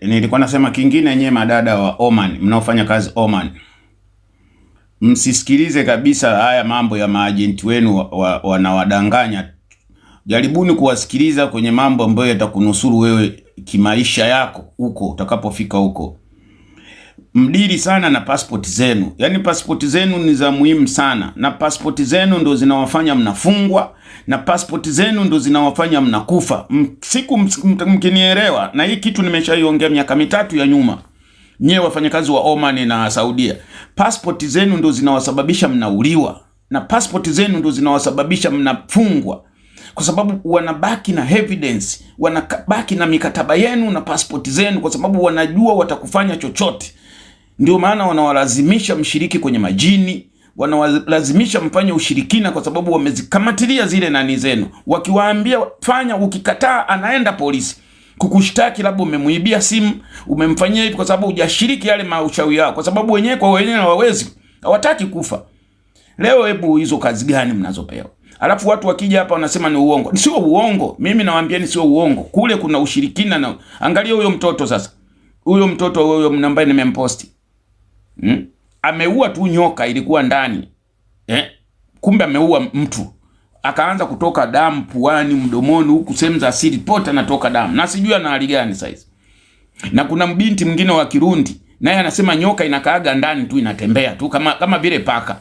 Nilikuwa nasema kingine, nye madada wa Oman mnaofanya kazi Oman, msisikilize kabisa haya mambo ya maajenti wenu wanawadanganya. Jaribuni kuwasikiliza kwenye mambo ambayo yatakunusuru wewe kimaisha yako huko utakapofika huko. Mdili sana na passport zenu. Yaani passport zenu ni za muhimu sana, na passport zenu ndo zinawafanya mnafungwa, na passport zenu ndo zinawafanya mnakufa. Siku mkinielewa, na hii kitu nimeshaiongea miaka 3 ya nyuma. Nyewe wafanyakazi wa Oman na Saudia, passport zenu ndo zinawasababisha mnauliwa, na passport zenu ndo zinawasababisha mnafungwa, kwa sababu wanabaki na evidence, wanabaki na mikataba yenu na passport zenu, kwa sababu wanajua watakufanya chochote. Ndio maana wanawalazimisha mshiriki kwenye majini, wanawalazimisha mfanye ushirikina, kwa sababu wamezikamatilia zile nani zenu. Wakiwaambia fanya, ukikataa anaenda polisi kukushtaki, labda umemuibia simu, umemfanyia hivi, kwa sababu hujashiriki yale maushauri yao, kwa sababu wenyewe kwa wenyewe hawawezi, hawataki kufa. Leo hebu hizo kazi gani mnazopewa? Alafu watu wakija hapa wanasema ni uongo. Sio uongo. Mimi nawaambia ni sio uongo. Kule kuna ushirikina na angalia huyo mtoto sasa. Huyo mtoto huyo ambaye nimemposti. Ameua tu nyoka ilikuwa ndani. Kumbe ameua mtu. Akaanza kutoka damu puani, mdomoni, huku sehemu za asili pote anatoka damu. Na sijui ana hali gani sasa. Na kuna mbinti mwingine wa Kirundi, naye anasema nyoka inakaaga ndani tu, inatembea tu kama vile paka.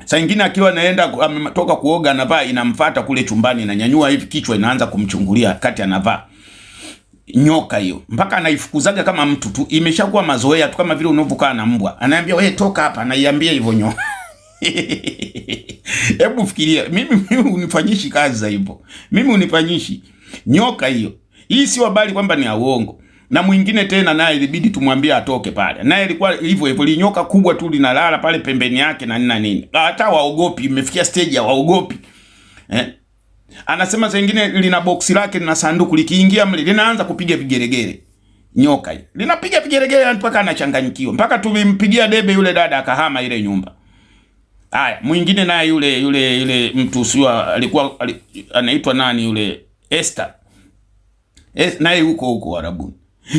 Saa nyingine akiwa naenda ametoka kuoga anavaa, inamfuata kule chumbani, inanyanyua hivi kichwa, inaanza kumchungulia kati anavaa. Nyoka hiyo mpaka anaifukuzaga kama mtu tu, imeshakuwa mazoea tu, kama vile unavyokaa na mbwa. Anaambia wewe toka hapa, anaiambia hivyo nyoka. Hebu fikiria, mimi unifanyishi kazi za hivyo. Mimi unifanyishi nyoka hiyo. Hii sio habari kwamba ni uongo. Na mwingine tena naye ilibidi tumwambie atoke pale. Naye ilikuwa hivyo hivyo, linyoka kubwa tu linalala pale pembeni yake na nini. Hata waogopi, imefikia stage ya waogopi. Anasema zingine lina box lake na sanduku, likiingia mle linaanza kupiga vigeregere. Nyoka hii linapiga vigeregere mpaka anachanganyikiwa. Mpaka tulimpigia debe yule dada akahama ile nyumba. Haya, mwingine naye yule mtu sio alikuwa anaitwa nani yule Esther. Naye huko Arabuni.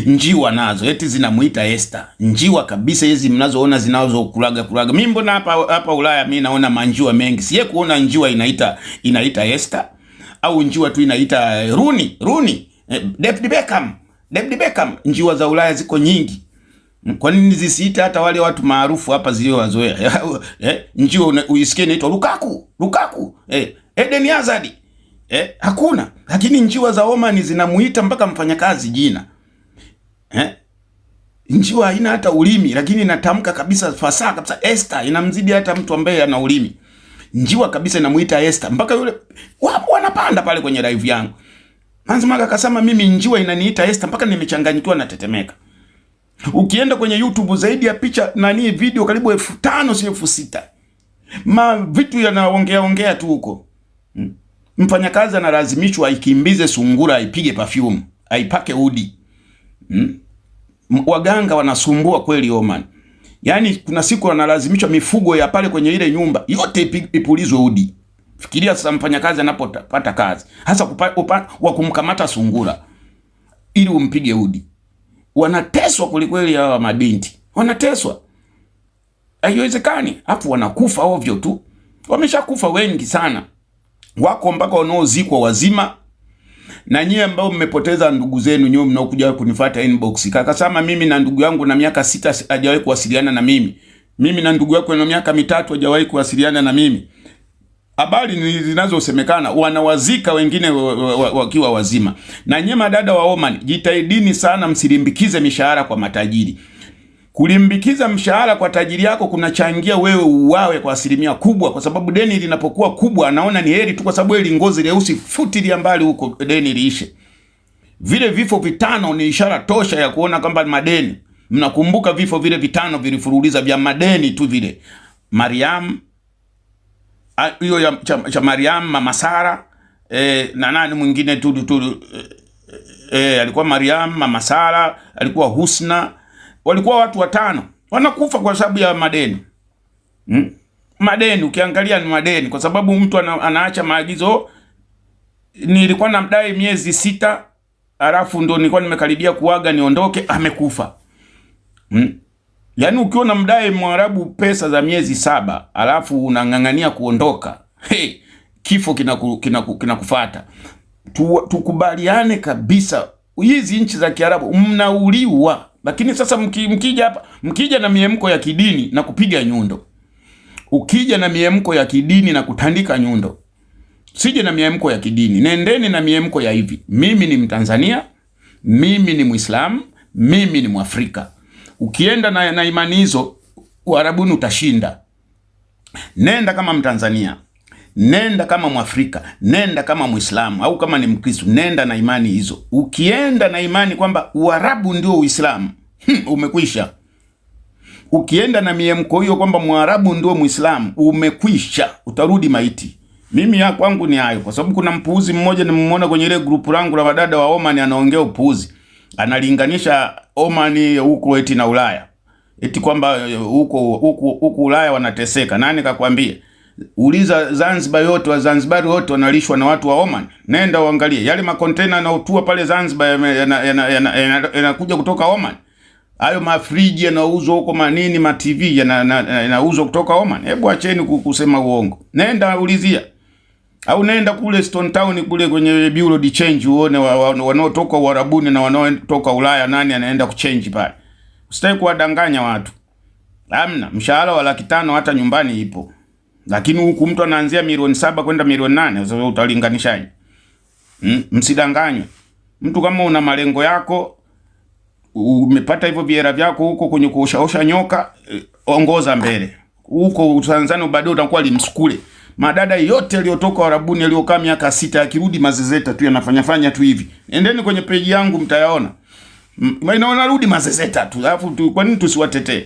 Njiwa nazo eti zinamuita Esther. Njiwa kabisa hizi mnazoona zinazokulaga. Mimi mbona hapa Ulaya mimi naona manjiwa mengi. Siye kuona njiwa inaita Esther, au njiwa tu inaita Rooney. David Beckham. Njiwa za Ulaya ziko nyingi. Kwa nini zisiita hata wale watu maarufu hapa zilio wazoea? Njiwa uisikie inaitwa Lukaku. Eden Hazard. Hakuna. Lakini njiwa za Oman zinamuita mpaka mfanyakazi jina. Njiwa haina hata ulimi, lakini inatamka kabisa fasaha kabisa. Esther inamzidi hata mtu ambaye ana ulimi. Njiwa kabisa inamuita Esther, mpaka yule wapo wanapanda pale kwenye live yangu. Manzima akasema mimi njiwa inaniita Esther, mpaka nimechanganyikiwa na tetemeka. Ukienda kwenye YouTube zaidi ya picha video karibu 5,000 si 6,000. Vitu yanaongea tu huko. Mfanyakazi analazimishwa aikimbize sungura, aipige perfume, aipake udi. Waganga wanasumbua kweli Oman. Yaani kuna siku wanalazimishwa mifugo ya pale kwenye ile nyumba yote ipulizwe udi. Fikiria sasa mfanyakazi anapopata kazi, hasa wa kumkamata sungura ili umpige udi. Wanateswa kweli hawa mabinti. Wanateswa. Haiwezekani. Afu wanakufa ovyo tu. Wameshakufa wengi sana. Wako mpaka wanaozikwa wazima. Na nyie ambao mmepoteza ndugu zenu, nyie mnaokuja kunifuata inbox. Kakasema mimi na ndugu yangu na miaka 6 hajawahi kuwasiliana na mimi. Mimi na ndugu yako na miaka 3 hajawahi kuwasiliana na mimi. Habari zinazosemekana wanawazika wengine wakiwa wazima. Na nyie madada wa Oman, jitahidini sana msilimbikize mishahara kwa matajiri. Kulimbikiza mshahara kwa tajiri yako kunachangia wewe uwawe kwa 1% kubwa, kwa sababu deni linapokuwa kubwa anaona ni heri tu, kwa sababu ile ngozi leusi futilia mbali huko deni liishe. Vile vifo 5 ni ishara tosha ya kuona kwamba madeni. Mnakumbuka vifo vile 5 vilifuruliza vya madeni tu vile. Mariam, hiyo cha Mariam, Mama Sara, na nani mwingine tu alikuwa Mariam, Mama Sara, alikuwa Husna. Walikuwa watu 5 wanakufa kwa sababu ya madeni. Madeni, ukiangalia ni madeni, kwa sababu mtu anaacha maagizo. Nilikuwa namdai miezi 6, alafu ndo nilikuwa nimekaribia kuaga niondoke, amekufa. Yaani ukiona mdai Mwarabu pesa za miezi 7 alafu unang'ang'ania kuondoka, hey, kifo kinakufuata. Tukubaliane kabisa, hizi nchi za Kiarabu mnauliwa. Lakini sasa mkija hapa, mkija na miemko ya kidini na kupiga nyundo, ukija na miemko ya kidini na kutandika nyundo, sije na miemko ya kidini, nendeni na miemko ya hivi: mimi ni Mtanzania, mimi ni Muislamu, mimi ni Mwafrika. Ukienda na imani hizo, Uarabuni utashinda. Nenda kama Mtanzania, nenda kama Mwafrika, nenda kama Muislamu au kama ni Mkristo, nenda na imani hizo. Ukienda na imani kwamba Uarabu ndio Uislamu, umekwisha. Ukienda na miemko hiyo kwamba Mwarabu ndio Muislamu, umekwisha, utarudi maiti. Mimi ya kwangu ni hayo, kwa sababu kuna mpuuzi mmoja nimemuona kwenye ile grupu langu la wadada wa Oman, anaongea upuuzi. Analinganisha Oman huko eti na Ulaya. Eti kwamba huko Ulaya wanateseka. Nani kakwambia? Uliza Zanzibar yote, wa Zanzibar wote wanalishwa na watu wa Oman. Nenda uangalie yale makontena yanayotua pale Zanzibar yanakuja kutoka Oman. Hayo mafriji yanauzwa huko, manini ma TV yanauzwa kutoka Oman. Hebu acheni kusema uongo. Nenda ulizia. Au nenda kule Stone Town kule kwenye Bureau de Change uone wanaotoka Uarabuni na wanaotoka Ulaya nani anaenda kuchange pale. Usitaki kuwadanganya watu. Hamna, mshahara wa 500,000 hata nyumbani ipo. Lakini huku mtu anaanzia milioni 7 kwenda milioni 8, sasa utalinganishaje? Msidanganywe. Mtu kama una malengo yako, umepata hivyo viera vyako huko kwenye kuoshaosha nyoka, ongoza mbele. Huko Tanzania bado utakuwa limsukule. Madada yote yaliyotoka Arabuni yaliyokaa miaka 6 yakirudi mazezeta tu yanafanya tu hivi. Endeni kwenye page yangu mtayaona. Maana wanarudi mazezeta tu. Alafu kwa nini tusiwatetee?